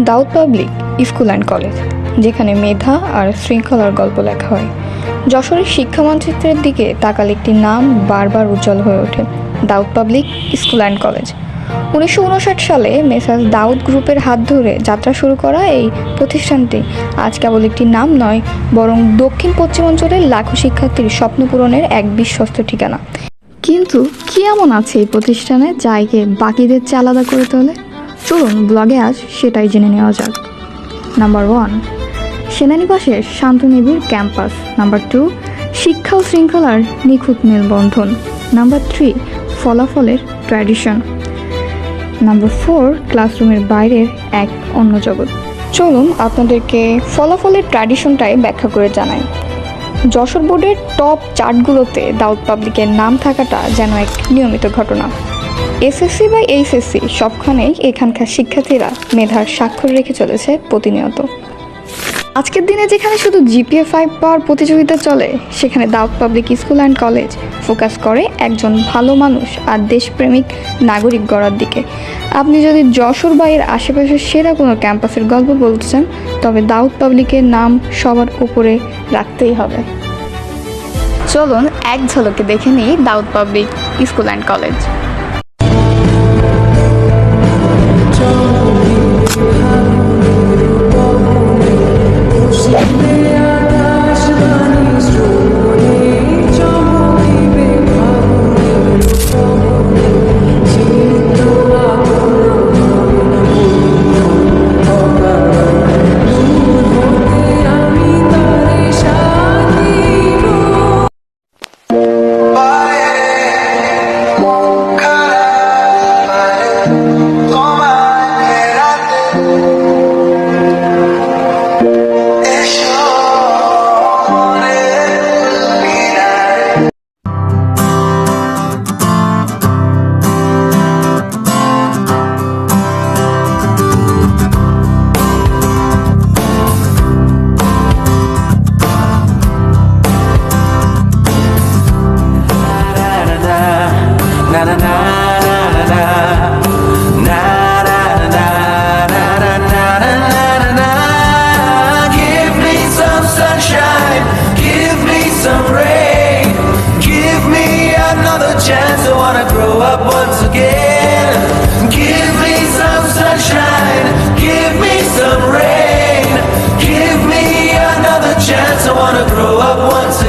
Daud public school and college, যেখানে মেধা আর শৃঙ্খলার গল্প লেখা হয়। যশোরের শিক্ষা মানচিত্রের দিকে তাকালে একটি নাম বারবার উজ্জ্বল হয়ে ওঠে, দাউদ পাবলিক স্কুল অ্যান্ড কলেজ। 1959 সালে মেসার্স দাউদ গ্রুপের হাত ধরে যাত্রা শুরু করা এই প্রতিষ্ঠানটি আজ কেবল একটি নাম নয়, বরং দক্ষিণ পশ্চিমাঞ্চলের লাখো শিক্ষার্থীর স্বপ্ন পূরণের এক বিশ্বস্ত ঠিকানা। কিন্তু কী এমন আছে এই প্রতিষ্ঠানে যা একে বাকিদের চেয়ে আলাদা করে তোলে? চলুন ব্লগে আজ সেটাই জেনে নেওয়া যাক। নাম্বার 1, সেনানিবাসের শান্তনিবিড় ক্যাম্পাস। নাম্বার 2, শিক্ষা ও শৃঙ্খলার নিখুঁত মেলবন্ধন। নাম্বার 3, ফলাফলের ট্র্যাডিশন। নাম্বার 4, ক্লাসরুমের বাইরের এক অন্য জগৎ। চলুন আপনাদেরকে ফলাফলের ট্র্যাডিশনটাই ব্যাখ্যা করে জানাই। যশোর বোর্ডের টপ চার্টগুলোতে দাউদ পাবলিকের নাম থাকাটা যেন এক নিয়মিত ঘটনা। এসএসসি বা এইচএসসি সবখানেই এখানকার শিক্ষার্থীরা মেধার স্বাক্ষর রেখে চলেছে প্রতিনিয়ত। আজকের দিনে যেখানে শুধু জিপিএ 5 পাওয়ার প্রতিযোগিতা চলে, সেখানে Daud public school and college focus করে একজন ভালো মানুষ আর দেশপ্রেমিক নাগরিক গড়ার দিকে। আপনি যদি যশোর বা এর আশেপাশের সেরা কোনো ক্যাম্পাসের গল্প বলতে চান, তবে দাউদ পাবলিকের নাম সবার উপরে রাখতেই হবে। চলুন এক ঝলকে দেখে নিই Daud public school and college. Chance, I wanna grow up once again. Give me some sunshine, give me some rain. Give me another chance, I wanna grow up once